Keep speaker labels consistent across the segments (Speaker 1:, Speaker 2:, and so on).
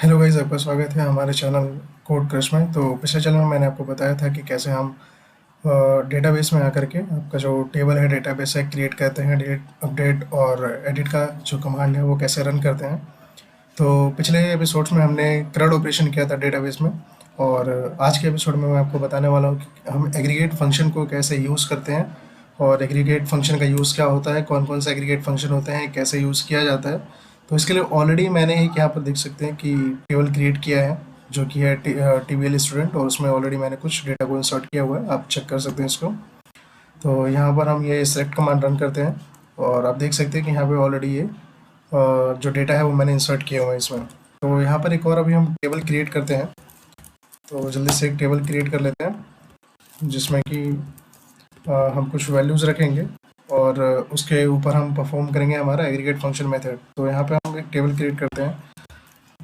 Speaker 1: Hello guys, आपका स्वागत है हमारे चैनल कोड क्रश में। तो पिछले चैनल में मैंने आपको बताया था कि कैसे हम डेटाबेस में आकर के आपका जो टेबल है डेटाबेस है क्रिएट करते हैं, डिलीट अपडेट और एडिट का जो कमांड है वो कैसे रन करते हैं। तो पिछले एपिसोड्स में हमने क्रड ऑपरेशन किया था डेटाबेस में, और आज के एपिसोड में मैं आपको बताने वाला हूँ कि हम एग्रीगेट फंक्शन को कैसे यूज़ करते हैं और एग्रीगेट फंक्शन का यूज़ क्या होता है, कौन कौन से एग्रीगेट फंक्शन होते हैं, कैसे यूज़ किया जाता है। तो इसके लिए ऑलरेडी मैंने एक यहाँ पर देख सकते हैं कि टेबल क्रिएट किया है जो कि है TBL स्टूडेंट, और उसमें ऑलरेडी मैंने कुछ डेटा को इंसर्ट किया हुआ है, आप चेक कर सकते हैं इसको। तो यहाँ पर हम ये सेलेक्ट कमांड रन करते हैं और आप देख सकते हैं कि यहाँ पे ऑलरेडी ये जो डेटा है वो मैंने इंसर्ट किया हुआ है इसमें। तो यहाँ पर एक और अभी हम टेबल क्रिएट करते हैं। तो जल्दी से एक टेबल क्रिएट कर लेते हैं जिसमें कि हम कुछ वैल्यूज़ रखेंगे और उसके ऊपर हम परफॉर्म करेंगे हमारा एग्रीगेट फंक्शन मेथड। तो यहाँ पे हम एक टेबल क्रिएट करते हैं,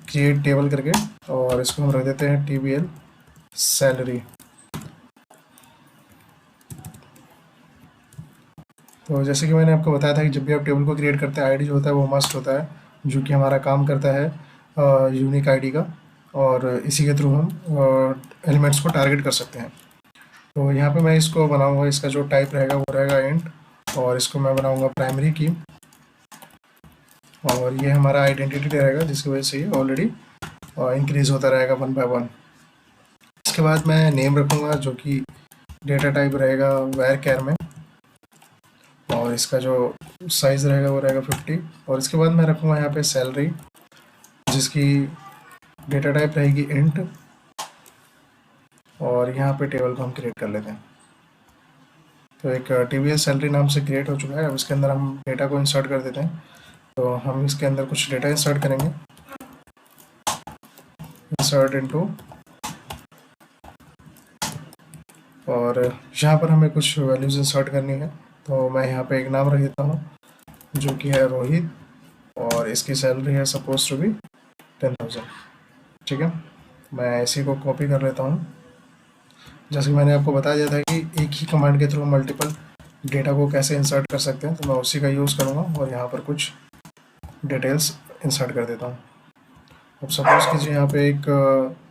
Speaker 1: क्रिएट टेबल करके, और इसको हम रख देते हैं TBL सैलरी। तो जैसे कि मैंने आपको बताया था कि जब भी आप टेबल को क्रिएट करते हैं आईडी जो होता है वो मस्ट होता है, जो कि हमारा काम करता है यूनिक आईडी का, और इसी के थ्रू हम एलिमेंट्स को टारगेट कर सकते हैं। तो यहाँ पे मैं इसको बनाऊंगा, इसका जो टाइप रहेगा वो रहेगा इंट, और इसको मैं बनाऊंगा प्राइमरी की, और ये हमारा आइडेंटिटी रहेगा जिसकी वजह से ये ऑलरेडी इंक्रीज होता रहेगा 1 बाय 1। इसके बाद मैं नेम रखूँगा जो कि डेटा टाइप रहेगा वैर कैर में, और इसका जो साइज़ रहेगा वो रहेगा 50। और इसके बाद मैं रखूँगा यहाँ पे सैलरी जिसकी डेटा टाइप रहेगी इंट, और यहाँ पे टेबल को हम क्रिएट कर लेते हैं। तो एक TBL सैलरी नाम से क्रिएट हो चुका है। अब इसके अंदर हम डेटा को इंसर्ट कर देते हैं। तो हम इसके अंदर कुछ डेटा इंसर्ट करेंगे, इंसर्ट इनटू, और यहाँ पर हमें कुछ वैल्यूज़ इंसर्ट करनी है। तो मैं यहाँ पे एक नाम रख देता हूँ जो कि है रोहित, और इसकी सैलरी है सपोज टू बी 10,000। ठीक है, मैं इसी को कॉपी कर लेता हूँ। जैसे कि मैंने आपको बता दिया था कि एक ही कमांड के थ्रू मल्टीपल डेटा को कैसे इंसर्ट कर सकते हैं, तो मैं उसी का यूज़ करूँगा और यहाँ पर कुछ डिटेल्स इंसर्ट कर देता हूँ। अब सपोज़ कीजिए यहाँ पे एक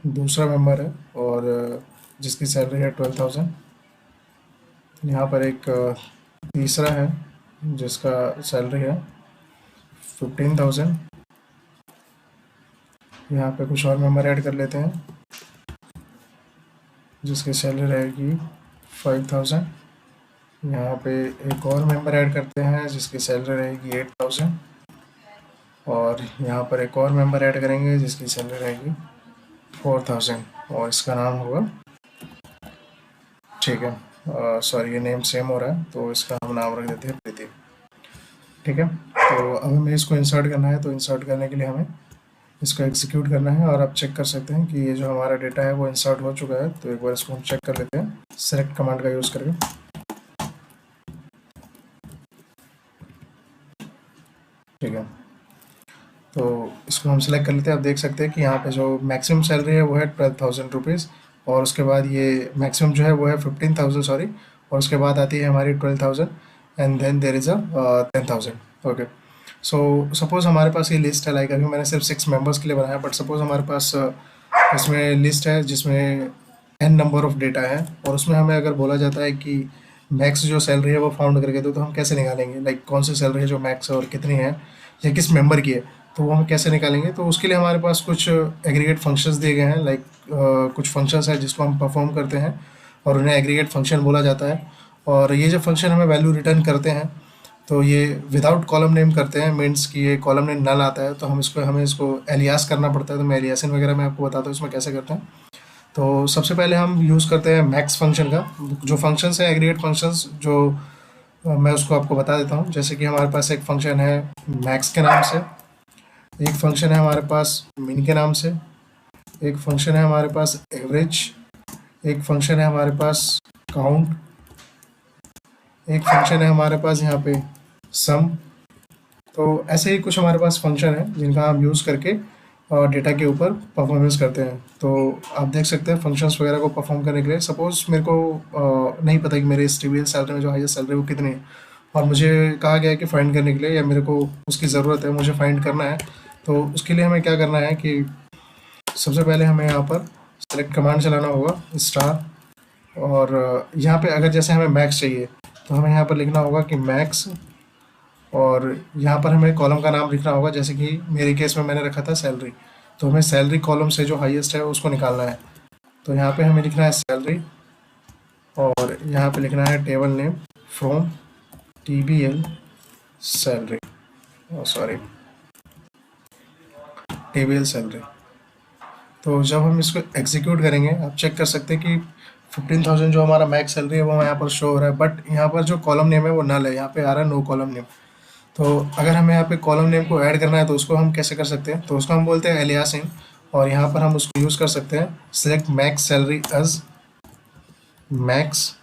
Speaker 1: दूसरा मेंबर है और जिसकी सैलरी है 12,000। यहाँ पर एक तीसरा है जिसका सैलरी है 15,000। यहाँ पे कुछ और मेंबर ऐड कर लेते हैं जिसकी सैलरी रहेगी 5,000। यहाँ पे एक और मेंबर ऐड करते हैं जिसकी सैलरी रहेगी 8,000, और यहाँ पर एक और मेंबर ऐड करेंगे जिसकी सैलरी रहेगी 4,000, और इसका नाम होगा, ठीक है, सॉरी ये नेम सेम हो रहा है तो इसका हम नाम रख देते हैं प्रीति। ठीक है, तो अब हमें इसको इंसर्ट करना है। तो इंसर्ट करने के लिए हमें इसको एग्जीक्यूट करना है, और आप चेक कर सकते हैं कि ये जो हमारा डेटा है वो इंसर्ट हो चुका है। तो एक बार इसको हम चेक कर लेते हैं सेलेक्ट कमांड का यूज़ करके। ठीक है, तो इसको हम सेलेक्ट कर लेते हैं। आप देख सकते हैं कि यहाँ पे जो मैक्सिमम सैलरी है वो है 12,000 रुपीज़, और उसके बाद ये मैक्सिमम जो है वो है 15,000 सॉरी, और उसके बाद आती है हमारी 12,000, and then there is a 10,000। Okay, so suppose हमारे पास ये लिस्ट है, लाइक अभी मैंने सिर्फ 6 मेंबर्स के लिए बनाया, बट सपोज़ हमारे पास इसमें लिस्ट है जिसमें n नंबर ऑफ डेटा है, और उसमें हमें अगर बोला जाता है कि मैक्स जो सैलरी है वो फाउंड करके दो, तो हम कैसे निकालेंगे, लाइक कौन सी सैलरी है जो मैक्स है और कितनी है या किस मेंबर की है, तो वो हम कैसे निकालेंगे। तो उसके लिए हमारे पास कुछ एग्रीगेट फंक्शंस दिए गए हैं, लाइक कुछ फंक्शंस हैं जिसको हम परफॉर्म करते हैं और उन्हें एग्रीगेट फंक्शन बोला जाता है। और ये जो फंक्शन हमें वैल्यू रिटर्न करते हैं तो ये विदाउट कॉलम नेम करते हैं, मीन्स कि ये कॉलम नेम नल आता है तो हमें इसको एलियास करना पड़ता है। तो मैं एलियासिन वगैरह मैं आपको बताता हूँ इसमें कैसे करते हैं। तो सबसे पहले हम यूज़ करते हैं मैक्स फंक्शन का। जो फंक्शंस है एग्रीगेट फंक्शंस जो मैं उसको आपको बता देता हूँ। जैसे कि हमारे पास एक फंक्शन है मैक्स के नाम से, एक फंक्शन है हमारे पास मिन के नाम से, एक फंक्शन है हमारे पास एवरेज, एक फंक्शन है हमारे पास काउंट, एक फंक्शन है हमारे पास यहाँ पे सम। तो ऐसे ही कुछ हमारे पास फंक्शन है जिनका हम यूज़ करके डेटा के ऊपर परफॉर्मेंस करते हैं। तो आप देख सकते हैं फंक्शंस वगैरह को परफॉर्म करने के लिए, सपोज़ मेरे को नहीं पता कि मेरे इस TBL सैलरी में जो हाईएस्ट सैलरी वो कितनी है, और मुझे कहा गया है कि फाइंड करने के लिए, या मेरे को उसकी ज़रूरत है, मुझे फाइंड करना है। तो उसके लिए हमें क्या करना है कि सबसे पहले हमें यहाँ पर सेलेक्ट कमांड चलाना होगा स्टार, और यहाँ पे अगर जैसे हमें मैक्स चाहिए तो हमें यहाँ पर लिखना होगा कि मैक्स, और यहाँ पर हमें कॉलम का नाम लिखना होगा, जैसे कि मेरे केस में मैंने रखा था सैलरी, तो हमें सैलरी कॉलम से जो हाईएस्ट है उसको निकालना है। तो यहाँ पे हमें लिखना है सैलरी, और यहाँ पे लिखना है table name from TBL salary, sorry TBL salary. तो जब हम इसको एग्जीक्यूट करेंगे आप चेक कर सकते हैं कि 15,000 जो हमारा मैक्स सैलरी है वो यहाँ पर शो हो रहा है, बट यहाँ पर जो कॉलम नेम है वो नल है, यहाँ पे आ रहा है नो कॉलम नेम। तो अगर हमें यहाँ पे कॉलम नेम को ऐड करना है तो उसको हम कैसे कर सकते हैं, तो उसको हम बोलते हैं एलियासिन, और यहाँ पर हम उसको यूज़ कर सकते हैं select max salary as max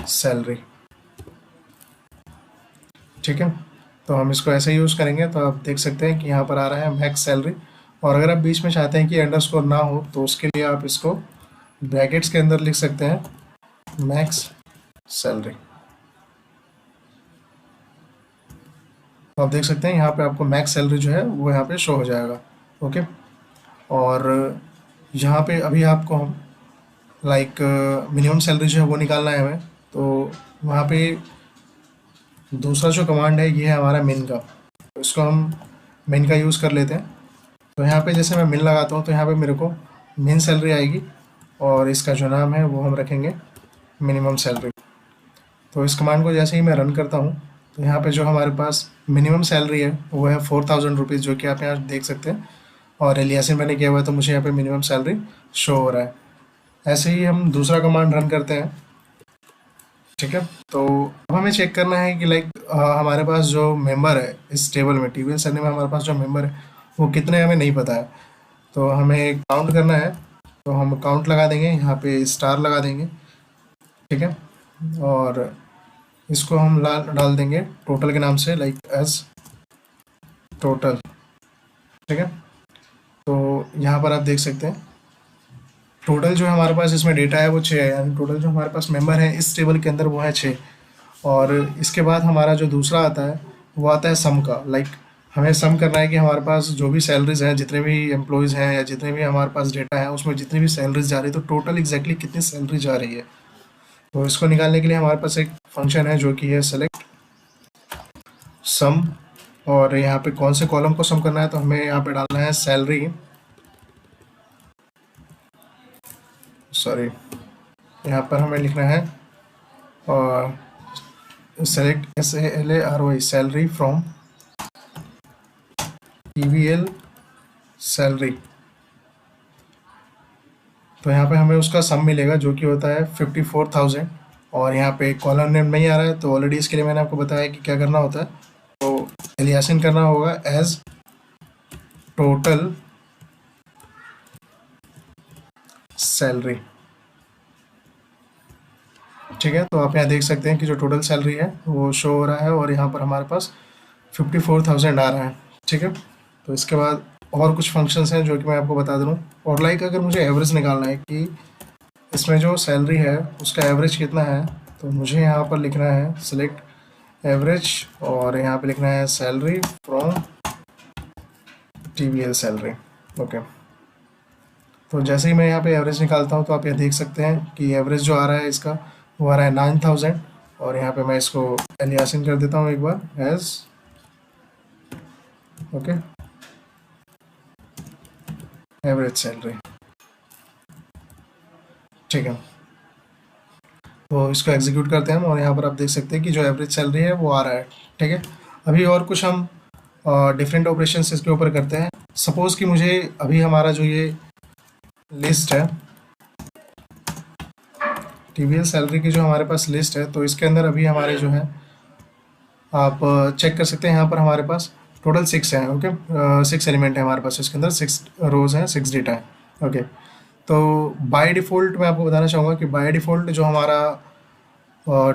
Speaker 1: salary. ठीक है, तो हम इसको ऐसे यूज़ करेंगे तो आप देख सकते हैं कि यहाँ पर आ रहा है मैक्स सैलरी। और अगर आप बीच में चाहते हैं कि अंडरस्कोर ना हो तो उसके लिए आप इसको ब्रैकेट्स के अंदर लिख सकते हैं मैक्स सैलरी। तो आप देख सकते हैं यहाँ पे आपको मैक्स सैलरी जो है वो यहाँ पे शो हो जाएगा। ओके, और यहाँ पे अभी आपको हम लाइक मिनिमम सैलरी जो है वो निकालना है हमें, तो वहाँ पे दूसरा जो कमांड है ये है हमारा मिन का, तो इसको हम मिन का यूज़ कर लेते हैं। तो यहाँ पे जैसे मैं मिन लगाता हूँ तो यहाँ पे मेरे को मिन सैलरी आएगी, और इसका जो नाम है वो हम रखेंगे मिनिमम सैलरी। तो इस कमांड को जैसे ही मैं रन करता हूँ तो यहाँ पे जो हमारे पास मिनिमम सैलरी है वो है 4,000 रुपीज़, जो कि आप यहाँ देख सकते हैं, और एलियासिन मैंने किया हुआ है तो मुझे यहाँ पे मिनिमम सैलरी शो हो रहा है। ऐसे ही हम दूसरा कमांड रन करते हैं। ठीक है, तो अब हमें चेक करना है कि लाइक हमारे पास जो मेंबर है इस टेबल में TBL सैलरी में हमारे पास जो मेंबर है वो कितने हमें नहीं पता है, तो हमें काउंट करना है। तो हम काउंट लगा देंगे, यहाँ पे स्टार लगा देंगे। ठीक है, और इसको हम डाल देंगे टोटल के नाम से, लाइक एज टोटल। ठीक है, तो यहाँ पर आप देख सकते हैं टोटल जो हमारे पास इसमें डेटा है वो 6 है, यानी टोटल जो हमारे पास मेंबर है इस टेबल के अंदर वो है 6। और इसके बाद हमारा जो दूसरा आता है वो आता है सम का, लाइक हमें सम करना है कि हमारे पास जो भी सैलरीज हैं, जितने भी एम्प्लॉयज़ हैं या जितने भी हमारे पास डेटा है उसमें जितनी भी सैलरीज जा रही है तो टोटल एग्जैक्टली कितनी सैलरी जा रही है। तो इसको निकालने के लिए हमारे पास एक फंक्शन है जो कि है सेलेक्ट सम, और यहाँ पे कौन से कॉलम को सम करना है तो हमें यहाँ पे डालना है सैलरी, सॉरी यहाँ पर हमें लिखना है और select SALARY salary from TBL salary. तो यहाँ पे हमें उसका सम मिलेगा जो कि होता है 54,000, और यहाँ पे कॉलम नेम नहीं आ रहा है तो ऑलरेडी इसके लिए मैंने आपको बताया कि क्या करना होता है, तो एलियासिन करना होगा एज टोटल सैलरी। ठीक है, तो आप यहाँ देख सकते हैं कि जो टोटल सैलरी है वो शो हो रहा है, और यहाँ पर हमारे पास 54,000 आ रहा है। ठीक है, तो इसके बाद और कुछ फंक्शंस हैं जो कि मैं आपको बता दूँ। और लाइक अगर मुझे एवरेज निकालना है कि इसमें जो सैलरी है उसका एवरेज कितना है, तो मुझे यहाँ पर लिखना है सिलेक्ट एवरेज, और यहाँ पे लिखना है salary from TBL salary. Okay, तो जैसे ही मैं यहाँ पे एवरेज निकालता हूँ तो आप यहाँ देख सकते हैं कि एवरेज जो आ रहा है इसका वो आ रहा है 9,000, और यहाँ पे मैं इसको एलियासिन कर देता हूँ एक बार एज ओके एवरेज सैलरी। ठीक है, तो इसको एग्जीक्यूट करते हैं हम, और यहाँ पर आप देख सकते हैं कि जो एवरेज सैलरी है वो आ रहा है। ठीक है, अभी और कुछ हम डिफरेंट ऑपरेशंस इसके ऊपर करते हैं। सपोज़ कि मुझे अभी हमारा जो ये लिस्ट है TBL सैलरी की जो हमारे पास लिस्ट है, तो इसके अंदर अभी हमारे जो है आप चेक कर सकते हैं यहाँ पर हमारे पास टोटल 6 हैं। ओके, 6 एलिमेंट है हमारे पास, इसके अंदर 6 रोज़ हैं, 6 डेटा है। ओके, तो बाय डिफ़ॉल्ट मैं आपको बताना चाहूँगा कि बाय डिफ़ॉल्ट जो हमारा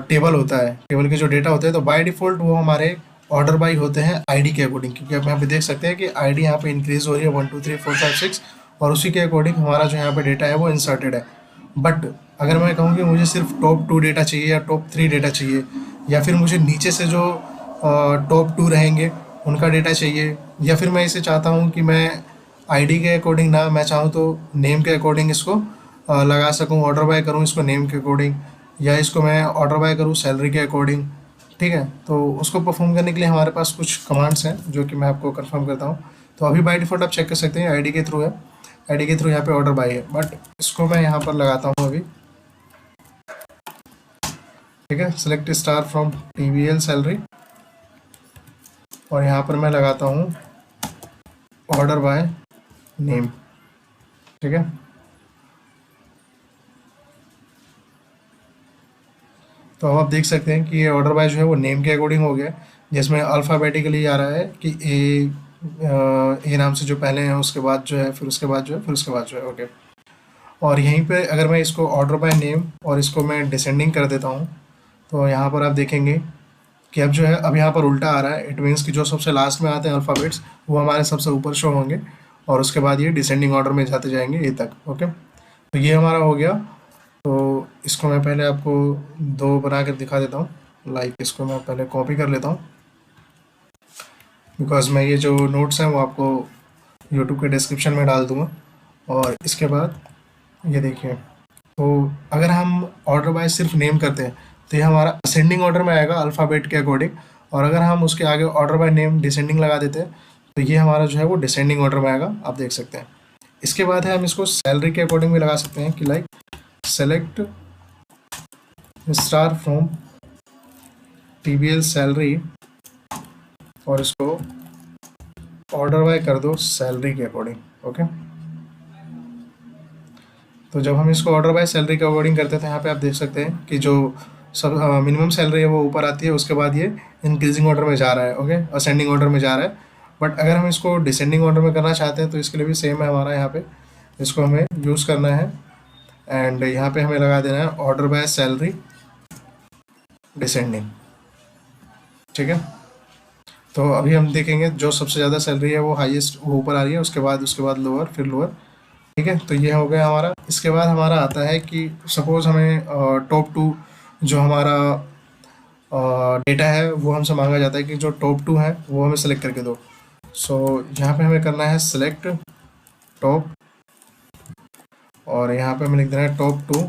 Speaker 1: टेबल होता है, टेबल के जो डेटा होते हैं, तो बाय डिफ़ॉल्ट वो हमारे ऑर्डर बाई होते हैं ID के अकॉर्डिंग, क्योंकि आप यहाँ पे देख सकते हैं कि ID यहाँ पे इंक्रीज़ हो रही है 1 2 3 4 5 6, और उसी के अकॉर्डिंग हमारा जो यहाँ पे डेटा है वो इंसर्टेड है। बट अगर मैं कहूँ कि मुझे सिर्फ टॉप 2 डेटा चाहिए या टॉप 3 डेटा चाहिए, या फिर मुझे नीचे से जो टॉप 2 रहेंगे उनका डेटा चाहिए, या फिर मैं इसे चाहता हूँ कि मैं आईडी के अकॉर्डिंग ना, मैं चाहूँ तो नेम के अकॉर्डिंग इसको लगा सकूँ, ऑर्डर बाय करूँ इसको नेम के अकॉर्डिंग, या इसको मैं ऑर्डर बाय करूँ सैलरी के अकॉर्डिंग। ठीक है, तो उसको परफॉर्म करने के लिए हमारे पास कुछ कमांड्स हैं जो कि मैं आपको कंफर्म करता हूँ। तो अभी बाय डिफ़ॉल्ट आप चेक कर सकते हैं आईडी के थ्रू है, आईडी के थ्रू यहाँ पे ऑर्डर बाय है, बट इसको मैं यहाँ पर लगाता हूँ अभी। ठीक है, select star from TVL salary, और यहाँ पर मैं लगाता हूँ ऑर्डर बाय नेम। ठीक है, तो अब आप देख सकते हैं कि ये ऑर्डर बाय जो है वो नेम के अकॉर्डिंग हो गया, जिसमें अल्फ़ाबेटिकली आ रहा है कि ए नाम से जो पहले हैं, उसके बाद जो है, फिर उसके बाद जो है, फिर उसके बाद जो है। ओके, और यहीं पे अगर मैं इसको ऑर्डर बाय नेम और इसको मैं डिसेंडिंग कर देता हूँ, तो यहाँ पर आप देखेंगे कि अब जो है, अब यहाँ पर उल्टा आ रहा है। इट मीन्स कि जो सबसे लास्ट में आते हैं अल्फ़ाबेट्स वो हमारे सबसे ऊपर शो होंगे, और उसके बाद ये डिसेंडिंग ऑर्डर में जाते जाएंगे ए तक। ओके, तो ये हमारा हो गया। तो इसको मैं पहले आपको दो बना कर दिखा देता हूँ। लाइक इसको मैं पहले कॉपी कर लेता हूँ, बिकॉज मैं ये जो नोट्स हैं वो आपको यूट्यूब के डिस्क्रिप्शन में डाल दूँगा। और इसके बाद ये देखिए, तो अगर हम ऑर्डर बाय सिर्फ नेम करते हैं तो ये हमारा असेंडिंग ऑर्डर में आएगा अल्फ़ाबेट के अकॉर्डिंग, और अगर हम उसके आगे ऑर्डर बाय नेम डिसेंडिंग लगा देते हैं तो ये हमारा जो है वो डिसेंडिंग ऑर्डर में आएगा, आप देख सकते हैं। इसके बाद है हम इसको सैलरी के अकॉर्डिंग भी लगा सकते हैं कि like select star from TBL salary, और इसको ऑर्डर बाय कर दो सैलरी के अकॉर्डिंग। ओके, तो जब हम इसको ऑर्डर बाय सैलरी के अकॉर्डिंग करते हैं तो यहाँ पे आप देख सकते हैं कि जो सब मिनिमम सैलरी है वो ऊपर आती है, उसके बाद ये इंक्रीजिंग ऑर्डर में जा रहा है। ओके, असेंडिंग ऑर्डर में जा रहा है। बट अगर हम इसको डिसेंडिंग ऑर्डर में करना चाहते हैं तो इसके लिए भी सेम है हमारा, यहाँ पे इसको हमें यूज़ करना है, एंड यहाँ पे हमें लगा देना है ऑर्डर बाय सैलरी डिसेंडिंग। ठीक है, तो अभी हम देखेंगे जो सबसे ज़्यादा सैलरी है वो हाईएस्ट, वो ऊपर आ रही है, उसके बाद लोअर, फिर लोअर। ठीक है, तो ये हो गया हमारा। इसके बाद हमारा आता है कि सपोज़ हमें टॉप टू जो हमारा डेटा है वो हमसे मांगा जाता है कि जो टॉप टू है वो हमें सेलेक्ट करके दो। सो यहाँ पे हमें करना है सेलेक्ट टॉप, और यहाँ पे हमें लिख देना है टॉप टू,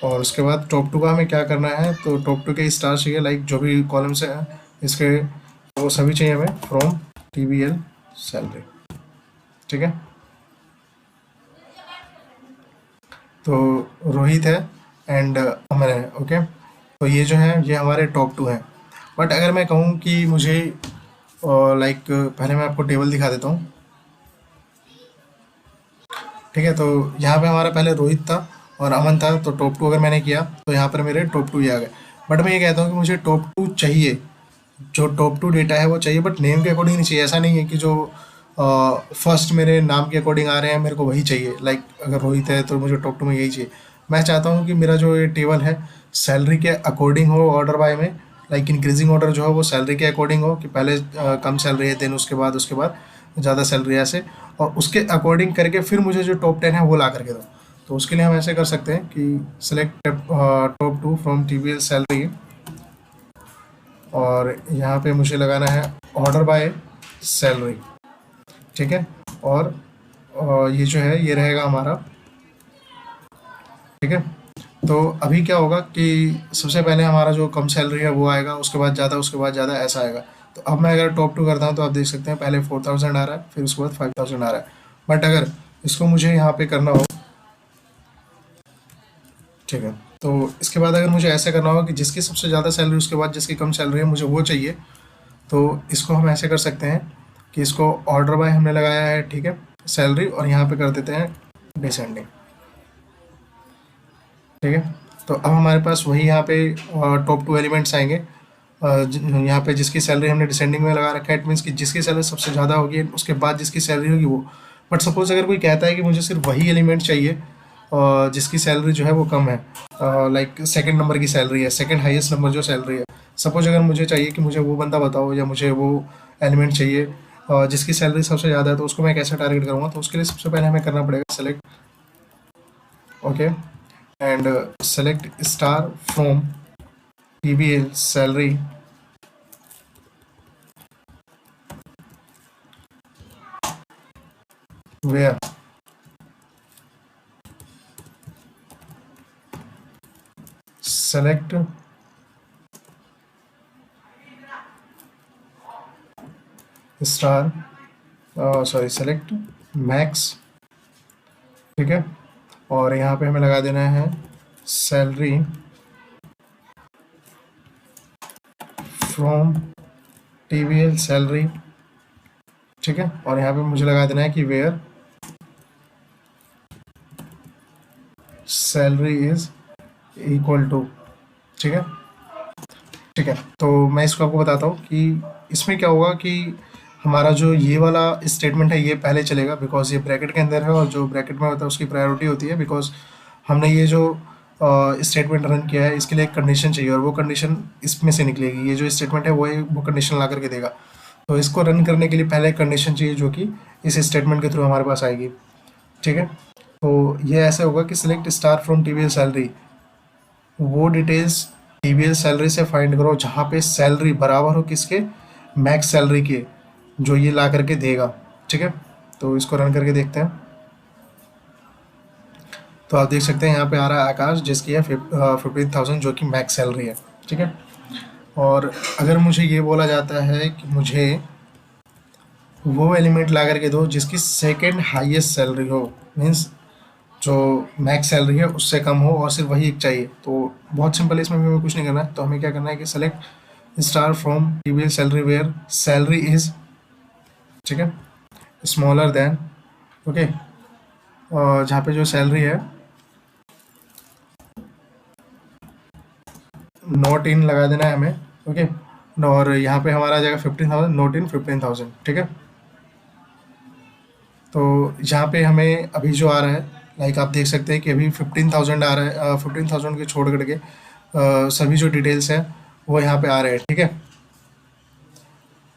Speaker 1: और उसके बाद टॉप टू का हमें क्या करना है, तो टॉप टू के स्टार चाहिए, लाइक जो भी कॉलम्स हैं इसके वो सभी चाहिए हमें फ्रॉम टीवीएल सैलरी। ठीक है, तो रोहित है एंड अमर है। ओके, तो ये जो है ये हमारे टॉप टू हैं। बट अगर मैं कहूँ कि मुझे लाइक पहले मैं आपको टेबल दिखा देता हूँ। ठीक है, तो यहाँ पे हमारा पहले रोहित था और अमन था, तो टॉप टू अगर मैंने किया तो यहाँ पर मेरे टॉप टू ही आ गए। बट मैं ये कहता हूँ कि मुझे टॉप टू चाहिए, जो टॉप टू डेटा है वो चाहिए, बट नेम के अकॉर्डिंग नहीं चाहिए। ऐसा नहीं है कि जो फर्स्ट मेरे नाम के अकॉर्डिंग आ रहे हैं मेरे को वही चाहिए। लाइक अगर रोहित है तो मुझे टॉप टू में यही चाहिए। मैं चाहता हूँ कि मेरा जो ये टेबल है सैलरी के अकॉर्डिंग हो ऑर्डर बाय में, लाइक इंक्रीजिंग ऑर्डर जो है वो सैलरी के अकॉर्डिंग हो, कि पहले कम सैलरी है, देन उसके बाद ज़्यादा सैलरी है, ऐसे, और उसके अकॉर्डिंग करके फिर मुझे जो टॉप 10 है वो ला करके दो। तो उसके लिए हम ऐसे कर सकते हैं कि select top two from TVL salary, और यहाँ पे मुझे लगाना है ऑर्डर बाय सैलरी। ठीक है, और ये जो है ये रहेगा हमारा। ठीक है, तो अभी क्या होगा कि सबसे पहले हमारा जो कम सैलरी है वो आएगा, उसके बाद ज़्यादा, उसके बाद ज़्यादा, ऐसा आएगा। तो अब मैं अगर टॉप टू करता हूँ तो आप देख सकते हैं पहले 4000 आ रहा है, फिर उसके बाद 5000 आ रहा है। बट अगर इसको मुझे यहाँ पे करना हो, ठीक है, तो इसके बाद अगर मुझे ऐसे करना होगा कि जिसकी सबसे ज़्यादा सैलरी, उसके बाद जिसकी कम सैलरी है, मुझे वो चाहिए, तो इसको हम ऐसे कर सकते हैं कि इसको ऑर्डर बाय हमने लगाया है, ठीक है, सैलरी, और यहाँ पे कर देते हैं डिसेंडिंग। ठीक है, तो अब हमारे पास वही यहाँ पे टॉप टू एलिमेंट्स आएंगे। यहाँ पे जिसकी सैलरी हमने डिसेंडिंग में लगा रखा है, इट मीन्स कि जिसकी सैलरी सबसे ज़्यादा होगी उसके बाद जिसकी सैलरी होगी वो। बट सपोज अगर कोई कहता है कि मुझे सिर्फ वही एलिमेंट चाहिए जिसकी सैलरी जो है वो कम है, लाइक सेकंड नंबर की सैलरी है, सेकंड हाईएस्ट नंबर जो सैलरी है। सपोज अगर मुझे चाहिए कि मुझे वो बंदा बताओ, या मुझे वो एलिमेंट चाहिए जिसकी सैलरी सबसे ज़्यादा है, तो उसको मैं कैसे टारगेट करूँगा, तो उसके लिए सबसे पहले हमें करना पड़ेगा select, okay, and select star from TBL salary, where select star, sorry select max, ठीक है। और यहाँ पे हमें लगा देना है सैलरी फ्रॉम टीवीएल सैलरी, ठीक है। और यहाँ पे मुझे लगा देना है कि where salary is equal to, ठीक है। ठीक है, तो मैं इसको आपको बताता हूँ कि इसमें क्या होगा कि हमारा जो ये वाला स्टेटमेंट है ये पहले चलेगा, बिकॉज ये ब्रैकेट के अंदर है, और जो ब्रैकेट में होता है उसकी प्रायोरिटी होती है, बिकॉज हमने ये जो स्टेटमेंट रन किया है इसके लिए एक कंडीशन चाहिए, और वो कंडीशन इसमें से निकलेगी। ये जो स्टेटमेंट है वो कंडीशन ला करके देगा। तो इसको रन करने के लिए पहले एक कंडीशन चाहिए जो कि इस स्टेटमेंट के थ्रू हमारे पास आएगी, ठीक है। तो ये ऐसे होगा कि select star from TVL salary, वो डिटेल्स टीवीएल सैलरी से फाइंड करो जहाँ पे सैलरी बराबर हो किसके, मैक्स सैलरी के, जो ये ला करके देगा, ठीक है। तो इसको रन करके देखते हैं। तो आप देख सकते हैं यहाँ पे आ रहा है आकाश, जिसकी है 15,000 जो कि मैक्स सैलरी है, ठीक है। और अगर मुझे ये बोला जाता है कि मुझे वो एलिमेंट ला करके दो जिसकी सेकेंड हाईएस्ट सैलरी हो, मीन्स जो मैक्स सैलरी है उससे कम हो, और सिर्फ वही एक चाहिए, तो बहुत सिंपल है, इसमें भी हमें कुछ नहीं करना है। तो हमें क्या करना है कि select star from TVL salary where salary is, ठीक है, स्मॉलर देन, ओके। और जहाँ पे जो सैलरी है नॉट इन लगा देना है हमें, ओके। और यहाँ पे हमारा आ जाएगा 15,000, नॉट इन 15,000, ठीक है। तो यहाँ पे हमें अभी जो आ रहा है, लाइक आप देख सकते हैं कि अभी 15,000 आ रहा है, 15,000 के छोड़ करके सभी जो डिटेल्स हैं वो यहाँ पे आ रहे हैं, ठीक है।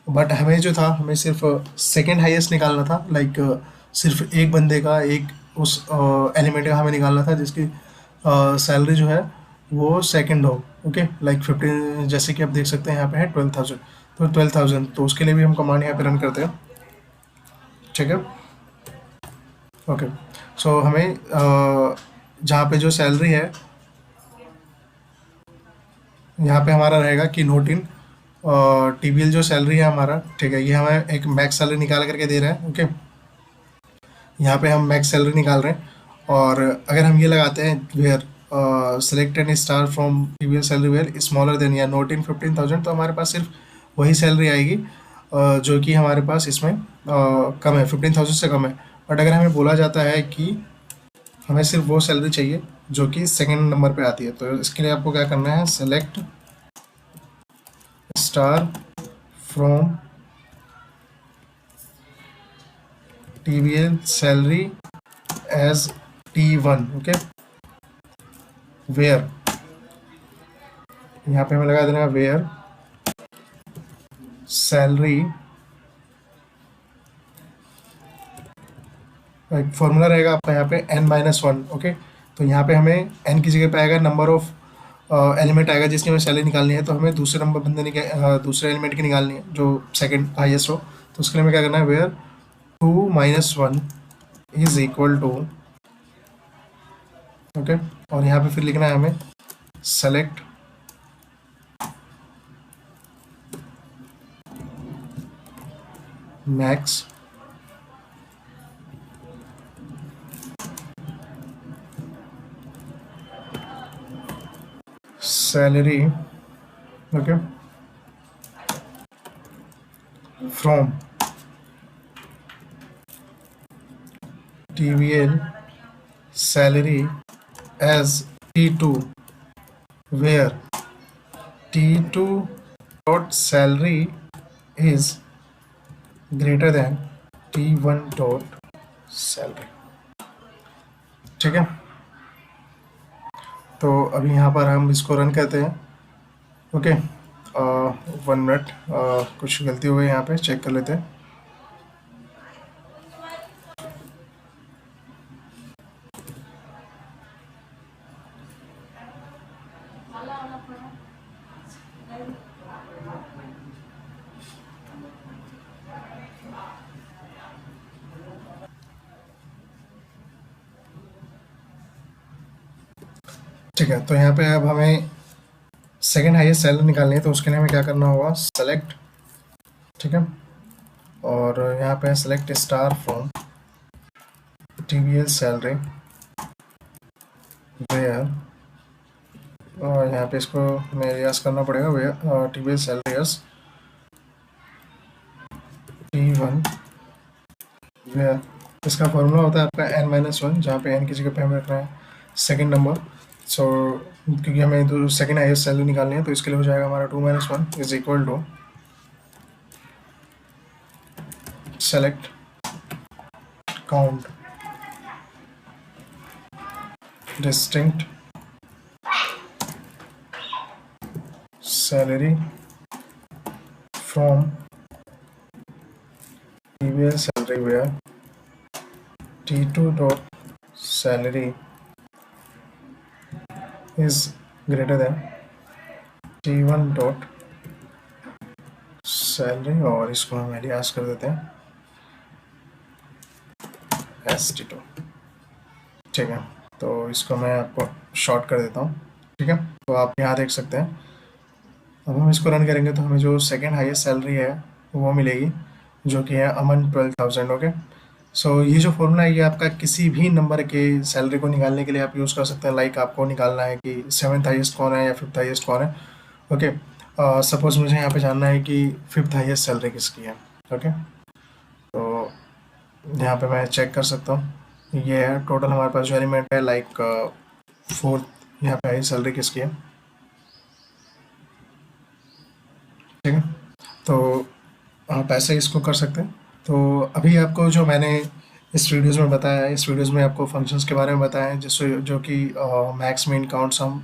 Speaker 1: बट हमें जो था, हमें सिर्फ सेकेंड हाईएस्ट निकालना था, लाइक सिर्फ एक बंदे का, एक उस एलिमेंट का हमें निकालना था जिसकी सैलरी जो है वो सेकंड हो, ओके। लाइक 15, जैसे कि आप देख सकते हैं यहाँ पे है 12,000, तो 12,000, तो उसके लिए भी हम कमांड यहाँ पे रन करते हैं, ठीक है। ओके, सो हमें जहाँ पे जो सैलरी है यहाँ पे हमारा रहेगा कि नोट इन टीवीएल जो सैलरी है हमारा, ठीक है, ये हमें एक मैक्स सैलरी निकाल करके दे रहा है, ओके। यहाँ पे हम मैक्स सैलरी निकाल रहे हैं, और अगर हम ये लगाते हैं where select an star from TVL salary where smaller than या नोट इन 15,000, तो हमारे पास सिर्फ वही सैलरी आएगी जो कि हमारे पास इसमें कम है, 15,000 से कम है। बट अगर हमें बोला जाता है कि हमें सिर्फ वो सैलरी चाहिए जो कि सेकेंड नंबर पे आती है, तो इसके लिए आपको क्या करना है, select star from TVL salary as T1, okay, where, यहाँ पे हमें लगा देना है वेयर सैलरी, एक फॉर्मूला रहेगा आपका यहाँ पे n-1, ओके। तो यहाँ पे हमें n की जगह पे आएगा नंबर ऑफ एलिमेंट आएगा जिसकी हमें सैलरी निकालनी है, तो हमें दूसरे नंबर दूसरे एलिमेंट की निकालनी है जो सेकंड हाईएस्ट हो। तो उसके लिए हमें क्या करना है, where 2 - 1 is equal to, okay. और यहाँ पे फिर लिखना है हमें select max salary, okay, from TVL salary as T2 where T2 dot salary is greater than T1 dot salary, ठीक है। तो अभी यहाँ पर हम इसको रन करते हैं, ओके। 1 मिनट, कुछ गलती हो गई यहाँ पे, चेक कर लेते हैं। ठीक है, तो यहाँ पे अब हमें सेकंड हाईएस्ट सैलरी निकालनी है, तो उसके लिए हमें क्या करना होगा, सेलेक्ट, ठीक है, और यहाँ पे select star from TVL salary where, और यहाँ पे इसको हमें रियाज करना पड़ेगा, where TVL salary yes T1 where, इसका फॉर्मूला होता है आपका n-1, जहाँ पे n की जगह पे हमें रखना है सेकंड नंबर। सो क्योंकि हमें तो सेकंड हाईएस्ट सैलरी निकालनी है, तो इसके लिए हो जाएगा हमारा 2-1 is equal to select count distinct salary from TVL salary where T2 dot salary is greater than T1 dot salary, और इसको हम एलियास कर देते हैं ST2, ठीक है। तो इसको मैं आपको शॉर्ट कर देता हूँ, ठीक है। तो आप यहाँ देख सकते हैं, अब हम इसको रन करेंगे तो हमें जो सेकंड हाईएस्ट सैलरी है वो मिलेगी, जो कि है अमन 12,000, ओके। सो ये जो फॉर्मूला है ये आपका किसी भी नंबर के सैलरी को निकालने के लिए आप यूज़ कर सकते हैं। लाइक आपको निकालना है कि 7th हाईएस्ट कौन है या 5th हाईएस्ट कौन है, ओके। सपोज मुझे यहाँ पे जानना है कि 5th हाईएस्ट सैलरी किसकी है, ओके। तो यहाँ पे मैं चेक कर सकता हूँ, ये है टोटल हमारे पास जो एलिमेंट है, लाइक 4th यहाँ पे हाईएस्ट सैलरी किसकी है, ठीक है। तो आप ऐसे इसको कर सकते हैं। तो अभी आपको जो मैंने इस वीडियोज़ में बताया है, इस वीडियोज़ में आपको फंक्शंस के बारे में बताया है, जिससे जो कि मैक्स, मीन, काउंट, सम,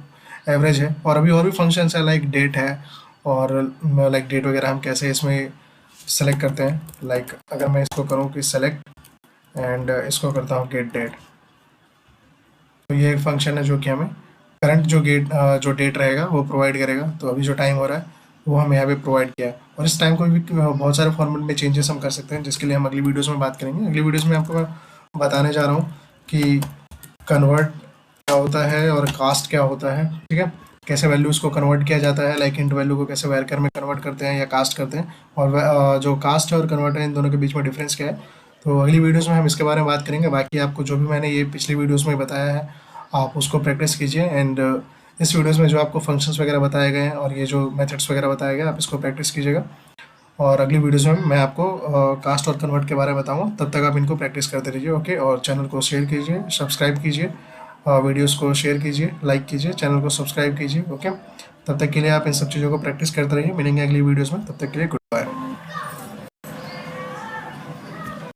Speaker 1: एवरेज है, और अभी और भी फंक्शंस है लाइक डेट है, और लाइक डेट वगैरह हम कैसे इसमें सेलेक्ट करते हैं। लाइक अगर मैं इसको करूँ कि सेलेक्ट एंड इसको करता हूँ गेट डेट, तो ये एक फंक्शन है जो कि हमें करंट जो डेट रहेगा वो प्रोवाइड करेगा। तो अभी जो टाइम हो रहा है वो हमें यहाँ पे प्रोवाइड किया है, और इस टाइम को भी बहुत सारे फॉर्मेट में चेंजेस हम कर सकते हैं, जिसके लिए हम अगली वीडियोस में बात करेंगे। अगली वीडियोस में आपको मैं बताने जा रहा हूँ कि कन्वर्ट क्या होता है और कास्ट क्या होता है, ठीक है, कैसे वैल्यूज़ को कन्वर्ट किया जाता है, लाइक इंट वैल्यू को कैसे वैरकर में कन्वर्ट करते हैं या कास्ट करते हैं, और जो कास्ट है और कन्वर्ट है इन दोनों के बीच में डिफरेंस क्या है। तो अगली वीडियोज़ में हम इसके बारे में बात करेंगे। बाकी आपको जो भी मैंने ये पिछली वीडियोज़ में बताया है आप उसको प्रैक्टिस कीजिए, एंड इस वीडियोज़ में जो आपको फंक्शंस वगैरह बताए गए हैं और ये जो मेथड्स वगैरह बताए गए आप इसको प्रैक्टिस कीजिएगा। और अगली वीडियोज़ में मैं आपको कास्ट और कन्वर्ट के बारे में बताऊँगा, तब तक आप इनको प्रैक्टिस करते रहिए, ओके। और चैनल को शेयर कीजिए, सब्सक्राइब कीजिए, वीडियोज़ को शेयर कीजिए, लाइक कीजिए, चैनल को सब्सक्राइब कीजिए, ओके। तब तक के लिए आप इन सब चीज़ों को प्रैक्टिस करते रहिए। मिलेंगे अगली वीडियोज़ में, तब तक के लिए गुड बाय।